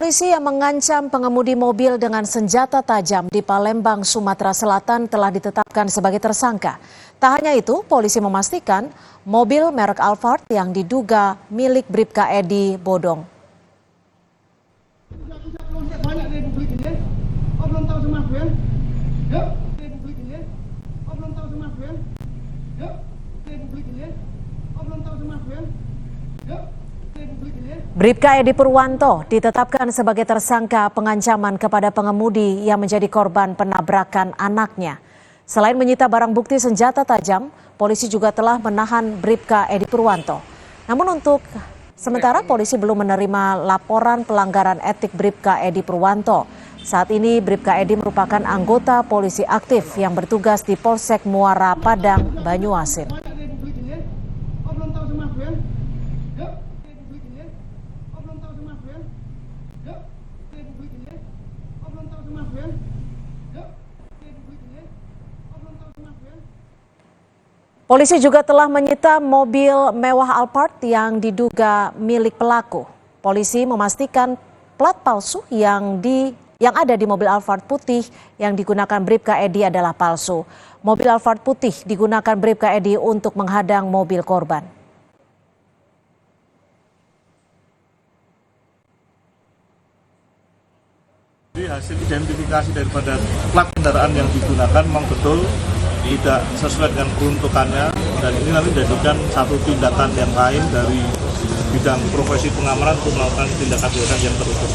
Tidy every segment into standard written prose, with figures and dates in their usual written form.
Polisi yang mengancam pengemudi mobil dengan senjata tajam di Palembang, Sumatera Selatan telah ditetapkan sebagai tersangka. Tak hanya itu, polisi memastikan mobil merek Alphard yang diduga milik Bribka Edi bodong. Bribka Edi Purwanto ditetapkan sebagai tersangka pengancaman kepada pengemudi yang menjadi korban penabrakan anaknya. Selain menyita barang bukti senjata tajam, polisi juga telah menahan Bribka Edi Purwanto. Namun untuk sementara polisi belum menerima laporan pelanggaran etik Bribka Edi Purwanto. Saat ini Bribka Edi merupakan anggota polisi aktif yang bertugas di Polsek Muara Padang, Banyuasin. Polisi juga telah menyita mobil mewah Alphard yang diduga milik pelaku. Polisi memastikan plat palsu yang ada di mobil Alphard putih yang digunakan Bribka Edi adalah palsu. Mobil Alphard putih digunakan Bribka Edi untuk menghadang mobil korban. Hasil identifikasi daripada plat kendaraan yang digunakan memang betul tidak sesuai dengan peruntukannya, dan ini nanti dijadikan satu tindakan yang lain dari bidang profesi pengamanan untuk melakukan tindakan-tindakan yang terukur.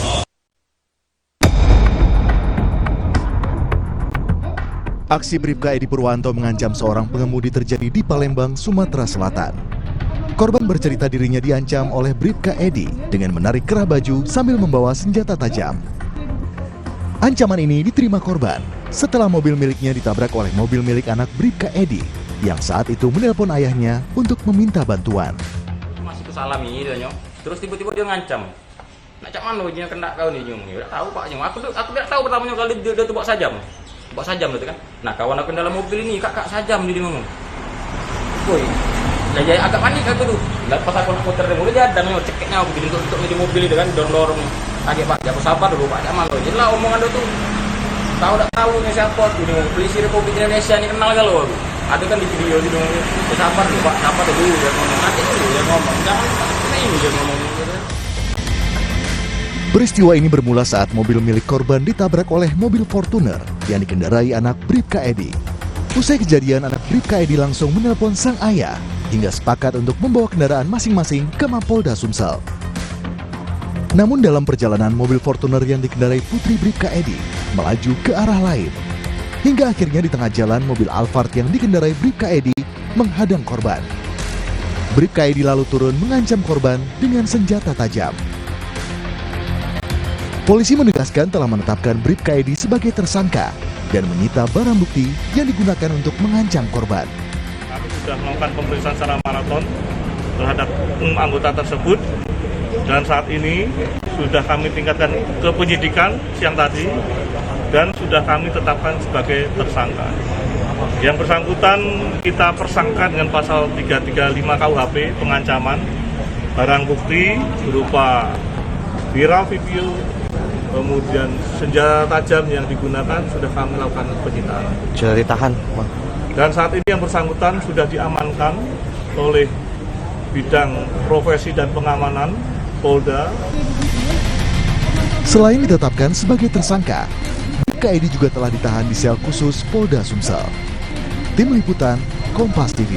Aksi Bribka Edi Purwanto mengancam seorang pengemudi terjadi di Palembang, Sumatera Selatan. Korban bercerita dirinya diancam oleh Bribka Edi dengan menarik kerah baju sambil membawa senjata tajam. Ancaman ini diterima korban setelah mobil miliknya ditabrak oleh mobil milik anak Bribka Edi yang saat itu menelpon ayahnya untuk meminta bantuan. Masih kesalami dia, terus tiba-tiba dia ngancam. Nak cak mana dia kena kau ni nyung? Tidak tahu Pak Nyong. Aku tidak tahu pertamanya kali dia tu bawa sajam. Bawa sajam tu kan. Nah, kawan aku dalam mobil ini kakak sajam dia ngomong. Woi, jadi agak panik aku tu. Lepas aku nak putar dia mobil dia ada cekeknya aku untuk di mobil itu kan dorong. Agak Pak, aku sabar dulu Pak Jamal. Jelah omongan dia tu. Tahu tak tahu ni siapa tu, polisi Republik Indonesia ni kenal kalau aku. Ada kan di video di dong. Sabar tu Pak, sabar dulu dia ngomong. Nanti dulu dia ngomong. Jangan ini dia ngomong. Peristiwa ini bermula saat mobil milik korban ditabrak oleh mobil Fortuner yang dikendarai anak Bribka Edi. Usai kejadian, anak Bribka Edi langsung menelpon sang ayah hingga sepakat untuk membawa kendaraan masing-masing ke Mapolda Sumsel. Namun dalam perjalanan mobil Fortuner yang dikendarai putri Bribka Edi melaju ke arah lain. Hingga akhirnya di tengah jalan mobil Alphard yang dikendarai Bribka Edi menghadang korban. Bribka Edi lalu turun mengancam korban dengan senjata tajam. Polisi menegaskan telah menetapkan Bribka Edi sebagai tersangka dan menyita barang bukti yang digunakan untuk mengancam korban. Kami sudah melakukan pemeriksaan secara maraton terhadap anggota tersebut. Dan saat ini sudah kami tingkatkan ke penyidikan siang tadi dan sudah kami tetapkan sebagai tersangka. Yang bersangkutan kita persangkakan dengan pasal 335 KUHP pengancaman. Barang bukti berupa viral video, kemudian senjata tajam yang digunakan sudah kami lakukan penyitaan. Sudah ditahan, Bang. Dan saat ini yang bersangkutan sudah diamankan oleh bidang profesi dan pengamanan Polda. Selain ditetapkan sebagai tersangka, Bribka Edi juga telah ditahan di sel khusus Polda Sumsel. Tim Liputan, Kompas TV.